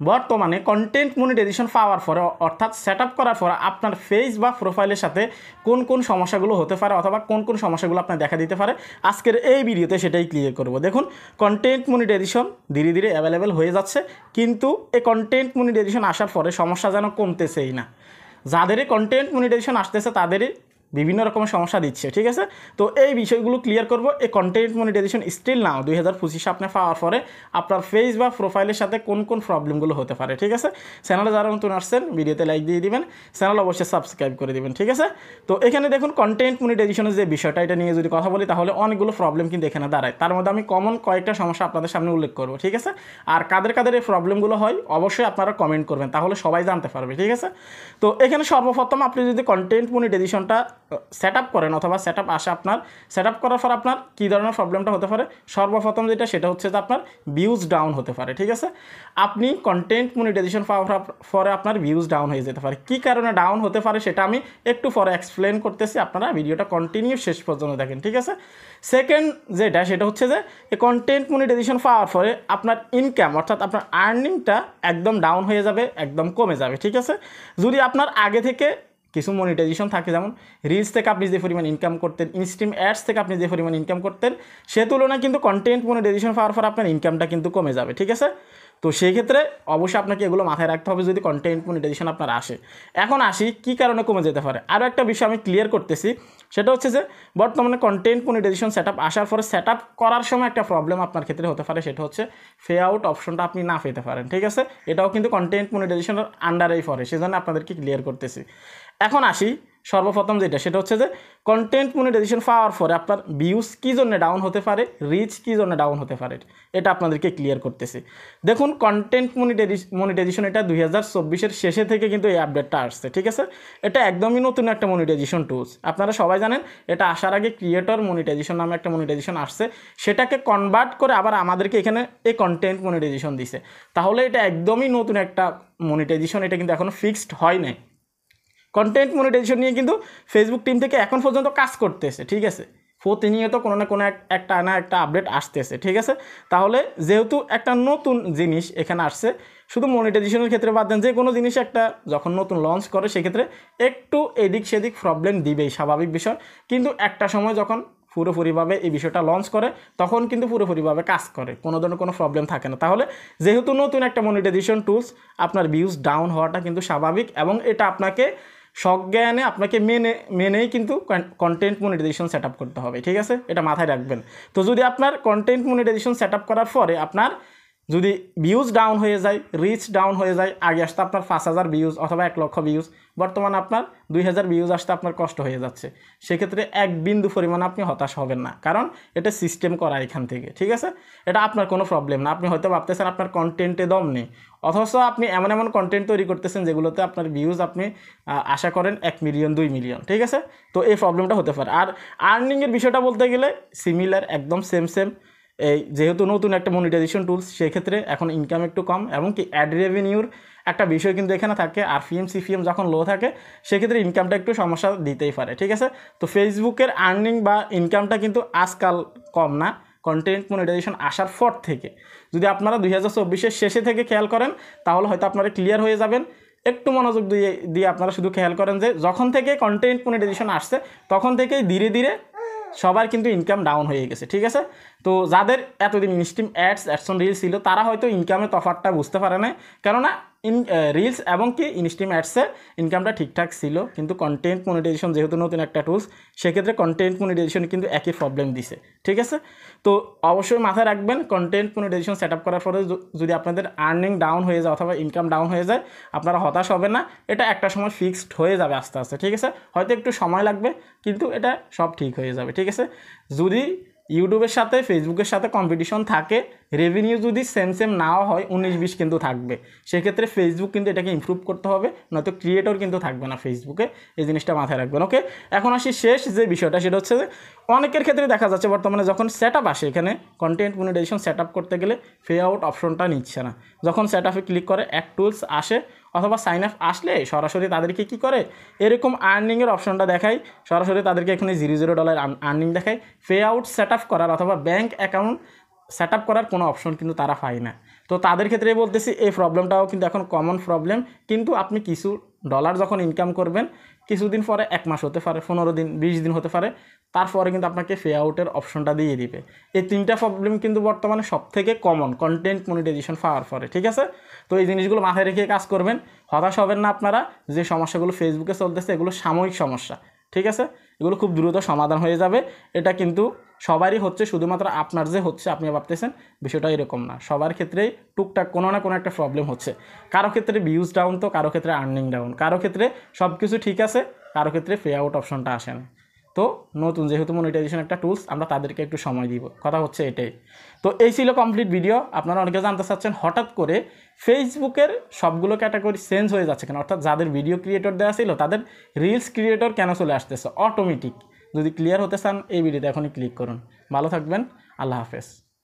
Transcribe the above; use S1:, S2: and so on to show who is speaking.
S1: বর্তমানে content monetization পাওয়ার পরে অর্থাৎ সেট আপ করার পরে আপনার পেজ বা প্রোফাইলের সাথে কোন কোন সমস্যাগুলো হতে পারে অথবা কোন কোন সমস্যাগুলো আপনার দেখা দিতে পারে আজকের এই ভিডিওতে সেটাই ক্লিয়ার করব। দেখুন, কন্টেন্ট মনিটাইজেশন ধীরে ধীরে অ্যাভেলেবেল হয়ে যাচ্ছে, কিন্তু এই কন্টেন্ট মনিটাইজেশন আসার পরে সমস্যা যেন কমতেছেই না। যাদেরই কন্টেন্ট মনিটাইজেশন আসতেছে তাদেরই বিভিন্ন রকমের সমস্যা দিচ্ছে, ঠিক আছে। তো এই বিষয়গুলো ক্লিয়ার করব। এই কন্টেন্ট মনিটাইজেশন স্টিল নাও 2025 আপনি পাওয়ার পরে আপনার পেজ বা প্রোফাইলের সাথে কোন কোন প্রবলেমগুলো হতে পারে, ঠিক আছে। চ্যানেলে যারা নতুন আসছেন ভিডিওতে লাইক দিয়ে দিবেন, চ্যানেল অবশ্যই সাবস্ক্রাইব করে দিবেন, ঠিক আছে। তো এখানে দেখুন, কন্টেন্ট মনিটাইজেশনের যে বিষয়টা, এটা নিয়ে যদি কথা বলি তাহলে অনেকগুলো প্রবলেম কিন্তু এখানে দাঁড়ায়। তার মধ্যে আমি কমন কয়েকটা সমস্যা আপনাদের সামনে উল্লেখ করব, ঠিক আছে। আর কাদের কাদের এই প্রবলেমগুলো হয় অবশ্যই আপনারা কমেন্ট করবেন, তাহলে সবাই জানতে পারবে, ঠিক আছে। তো এখানে সর্বপ্রথম আপনি যদি কন্টেন্ট মনিটাইজেশনটা সেট আপ করেন অথবা সেট আপ আসে, আপনার সেট আপ করার পর আপনার কী ধরনের প্রবলেমটা হতে পারে, সর্বপ্রথম যেটা সেটা হচ্ছে যে আপনার ভিউজ ডাউন হতে পারে, ঠিক আছে। আপনি কন্টেন্ট মনিটাইজেশন পাওয়ার পরে আপনার ভিউজ ডাউন হয়ে যেতে পারে। কী কারণে ডাউন হতে পারে সেটা আমি একটু পরে এক্সপ্লেন করতেছি, আপনারা ভিডিওটা কন্টিনিউ শেষ পর্যন্ত দেখেন, ঠিক আছে। সেকেন্ড যেটা সেটা হচ্ছে যে এই কন্টেন্ট মনিটাইজেশন পাওয়ার পরে আপনার ইনকাম অর্থাৎ আপনার আর্নিংটা একদম ডাউন হয়ে যাবে, একদম কমে যাবে, ঠিক আছে। যদি আপনার আগে থেকে কিছু মনিটাইজেশন থাকে, যেমন রিলস থেকে আপনি যে পরিমাণ ইনকাম করতেন, ইনস্ট্রিম অ্যাডস থেকে আপনি যে পরিমাণ ইনকাম করতেন, সে তুলনায় কিন্তু কন্টেন্ট মনিটাইজেশন পাওয়ার পর আপনার ইনকামটা কিন্তু কমে যাবে, ঠিক আছে। তো সেই ক্ষেত্রে অবশ্যই আপনাকে এগুলো মাথায় রাখতে হবে যদি কন্টেন্ট মনিটাইজেশন আপনার আসে। এখন আসি কী কারণে কমে যেতে পারে। আরও একটা বিষয় আমি ক্লিয়ার করতেছি, সেটা হচ্ছে যে বর্তমানে কন্টেন্ট মনিটাইজেশন সেট আপ আসার পরে সেট আপ করার সময় একটা প্রবলেম আপনার ক্ষেত্রে হতে পারে, সেটা হচ্ছে পে আউট অপশনটা আপনি না পেতে পারেন, ঠিক আছে। এটাও কিন্তু কন্টেন্ট মনিটাইজেশনের আন্ডারেই পড়ে, সেজন্য আপনাদেরকে ক্লিয়ার করতেছি। এখন আসি সর্বপ্রথম যেটা সেটা হচ্ছে যে কন্টেন্ট মনিটাইজেশন পাওয়ার পরে আপনার ভিউজ কী জন্য ডাউন হতে পারে, রিচ কী জন্য ডাউন হতে পারে, এটা আপনাদেরকে ক্লিয়ার করতেছি। দেখুন, কন্টেন্ট মনিটাইজেশন এটা 2024-এর শেষে থেকে কিন্তু এই আপডেটটা আসছে, ঠিক আছে। এটা একদমই নতুন একটা মনিটাইজেশন টুলস। আপনারা সবাই জানেন এটা আসার আগে ক্রিয়েটর মনিটাইজেশন নামে একটা মনিটাইজেশন আসছে, সেটাকে কনভার্ট করে আবার আমাদেরকে এখানে এই কন্টেন্ট মনিটাইজেশন দিছে। তাহলে এটা একদমই নতুন একটা মনিটাইজেশন, এটা কিন্তু এখনও ফিক্সড হয় নাই। কন্টেন্ট মনিটাইজেশন নিয়ে কিন্তু ফেসবুক টিম থেকে এখন পর্যন্ত কাজ করতেছে, ঠিক আছে। প্রতিনিয়ত কোনো না কোনো একটা আপডেট আসতেছে, ঠিক আছে। তাহলে যেহেতু একটা নতুন জিনিস এখানে আসছে, শুধু মনিটাইজেশনের ক্ষেত্রে বাদ দেন, যে কোনো জিনিস একটা যখন নতুন লঞ্চ করে সেক্ষেত্রে একটু এদিক সেদিক প্রবলেম দিবেই, স্বাভাবিক বিষয়। কিন্তু একটা সময় যখন পুরোপুরিভাবে এই বিষয়টা লঞ্চ করে তখন কিন্তু পুরোপুরিভাবে কাজ করে, কোনো ধরনের কোনো প্রবলেম থাকে না। তাহলে যেহেতু নতুন একটা মনিটাইজেশন টুলস, আপনার ভিউজ ডাউন হওয়াটা কিন্তু স্বাভাবিক, এবং এটা আপনাকে সজ্ঞানে আপনাকে মেনেই কিন্তু কন্টেন্ট মনিটাইজেশন সেট আপ করতে হবে, ঠিক আছে। এটা মাথায় রাখবেন। তো যদি আপনার কন্টেন্ট মনিটাইজেশন সেট আপ করার পরে আপনার যদি ভিউজ ডাউন হয়ে যায়, রিচ ডাউন হয়ে যায়, আগে আসতে আপনার 5,000 ভিউজ অথবা 1 লক্ষ ভিউজ, বর্তমানে আপনার 2,000 ভিউজ আসতে আপনার কষ্ট হয়ে যাচ্ছে, সেক্ষেত্রে এক বিন্দু পরিমাণে আপনি হতাশ হবেন না, কারণ এটা সিস্টেম করা এখান থেকে, ঠিক আছে। এটা আপনার কোনো প্রবলেম না। আপনি হয়তো ভাবতেছেন আপনার কন্টেন্টে দম নেই, অথচ আপনি এমন এমন কন্টেন্ট তৈরি করতেছেন যেগুলোতে আপনার ভিউজ আপনি আশা করেন 1 মিলিয়ন 2 মিলিয়ন, ঠিক আছে। তো এই প্রবলেমটা হতে পারে। আর আর্নিংয়ের বিষয়টা বলতে গেলে সিমিলার, একদম সেম। এই যেহেতু নতুন একটা মনিটাইজেশন টুলস, সেক্ষেত্রে এখন ইনকাম একটু কম, এবং কি অ্যাড রেভিনিউর একটা বিষয় কিন্তু এখানে থাকে। আর সিপিএম যখন লো থাকে সেক্ষেত্রে ইনকামটা একটু সমস্যা দিতেই পারে, ঠিক আছে। তো ফেসবুকের আর্নিং বা ইনকামটা কিন্তু আজকাল কম না, কন্টেন্ট মনিটাইজেশন আসার পর থেকে। যদি আপনারা 2024-এর শেষে থেকে খেয়াল করেন তাহলে হয়তো আপনারা ক্লিয়ার হয়ে যাবেন। একটু মনোযোগ দিয়ে আপনারা শুধু খেয়াল করেন যে যখন থেকে কন্টেন্ট মনিটাইজেশন আসছে তখন থেকেই ধীরে ধীরে সবার কিন্তু ইনকাম ডাউন হয়ে গেছে, ঠিক আছে। তো যাদের এতদিন ইনস্ট্রিম অ্যাডস অন রিলস ছিল তারা হয়তো ইনকামের তফাৎটা বুঝতে পারে না, কেননা রিলস এবং কি ইনস্ট্রিম অ্যাডসের ইনকামটা ঠিকঠাক ছিল, কিন্তু কন্টেন্ট মনিটাইজেশন যেহেতু নতুন একটা টুলস, সেক্ষেত্রে কন্টেন্ট মনিটাইজেশন কিন্তু একই প্রবলেম দিছে, ঠিক আছে। তো অবশ্যই মাথায় রাখবেন, কন্টেন্ট মনিটাইজেশন সেট আপ করার পরে যদি আপনাদের আর্নিং ডাউন হয়ে যায় অথবা ইনকাম ডাউন হয়ে যায়, আপনারা হতাশ হবেন না। এটা একটা সময় ফিক্সড হয়ে যাবে আস্তে আস্তে, ঠিক আছে। হয়তো একটু সময় লাগবে, কিন্তু এটা সব ঠিক হয়ে যাবে, ঠিক আছে। যদি ইউটিউবের সাথে ফেসবুকের সাথে কম্পিটিশন থাকে, রেভিনিউ যদি সেম নাও হয় 19-20 কিন্তু থাকবে, সেক্ষেত্রে ফেসবুক কিন্তু এটাকে ইমপ্রুভ করতে হবে, নয়তো ক্রিয়েটর কিন্তু থাকবে না ফেসবুকে। এই জিনিসটা মাথায় রাখবেন, ওকে। এখন আসি শেষ যে বিষয়টা, সেটা হচ্ছে যে অনেকের ক্ষেত্রে দেখা যাচ্ছে বর্তমানে যখন সেট আপ আসে, এখানে কন্টেন্ট মনিটাইজেশন সেট আপ করতে গেলে পে আউট অপশনটা নিচ্ছে না। যখন সেট আপে ক্লিক করে অ্যাড টুলস আসে অথবা সাইন আপ আসলে সরাসরি তাদেরকে কী করে, এরকম আর্নিংয়ের অপশনটা দেখায়, সরাসরি তাদেরকে এখানে $0 আর্নিং দেখায়। পে আউট সেট আপ করার অথবা ব্যাঙ্ক অ্যাকাউন্ট সেট আপ করার কোনো অপশন কিন্তু তারা পায় না। তো তাদের ক্ষেত্রে বলতেছি এই প্রবলেমটাও কিন্তু এখন কমন প্রবলেম, কিন্তু আপনি কিছু ডলার যখন ইনকাম করবেন কিছুদিন পরে 1 মাস হতে পারে, 15 দিন, 20 দিন হতে পারে, তারপরে কিন্তু আপনাকে পে আউটের অপশনটা দিয়ে দিবে। এই 3টা প্রবলেম কিন্তু বর্তমানে সবথেকে কমন কন্টেন্ট মনিটাইজেশন পাওয়ার পরে, ঠিক আছে? তো এই জিনিসগুলো মাথায় রেখে কাজ করবেন, হতাশ হবেন না আপনারা। যে সমস্যাগুলো ফেসবুকে চলতেছে এগুলো সাময়িক সমস্যা, ঠিক আছে? এগুলো খুব দ্রুত সমাধান হয়ে যাবে। এটা কিন্তু সবারই হচ্ছে, শুধুমাত্র আপনার যে হচ্ছে আপনি ভাবতেছেন বিষয়টা এরকম না, সবার ক্ষেত্রেই টুকটাক কোনো না কোনো একটা প্রবলেম হচ্ছে। কারো ক্ষেত্রে ভিউজ ডাউন, তো কারো ক্ষেত্রে আর্নিং ডাউন, কারো ক্ষেত্রে সব কিছু ঠিক আছে, কারো ক্ষেত্রে পে আউট অপশনটা আসে না। তো নতুন যেহেতু মনিটাইজেশন একটা টুলস, আমরা তাদেরকে একটু সময় দিব, কথা হচ্ছে এটাই। তো এই ছিল কমপ্লিট ভিডিও। আপনারা অনেকে জানতে চাচ্ছেন হঠাৎ করে ফেসবুকের সবগুলো ক্যাটাগরি চেঞ্জ হয়ে যাচ্ছে কেন, অর্থাৎ যাদের ভিডিও ক্রিয়েটর দেওয়া ছিল তাদের রিলস ক্রিয়েটর কেন চলে আসতেছে অটোমেটিক। যদি ক্লিয়ার হতে চান এই ভিডিওতে এখনই ক্লিক করুন। ভালো থাকবেন, আল্লাহ হাফেজ।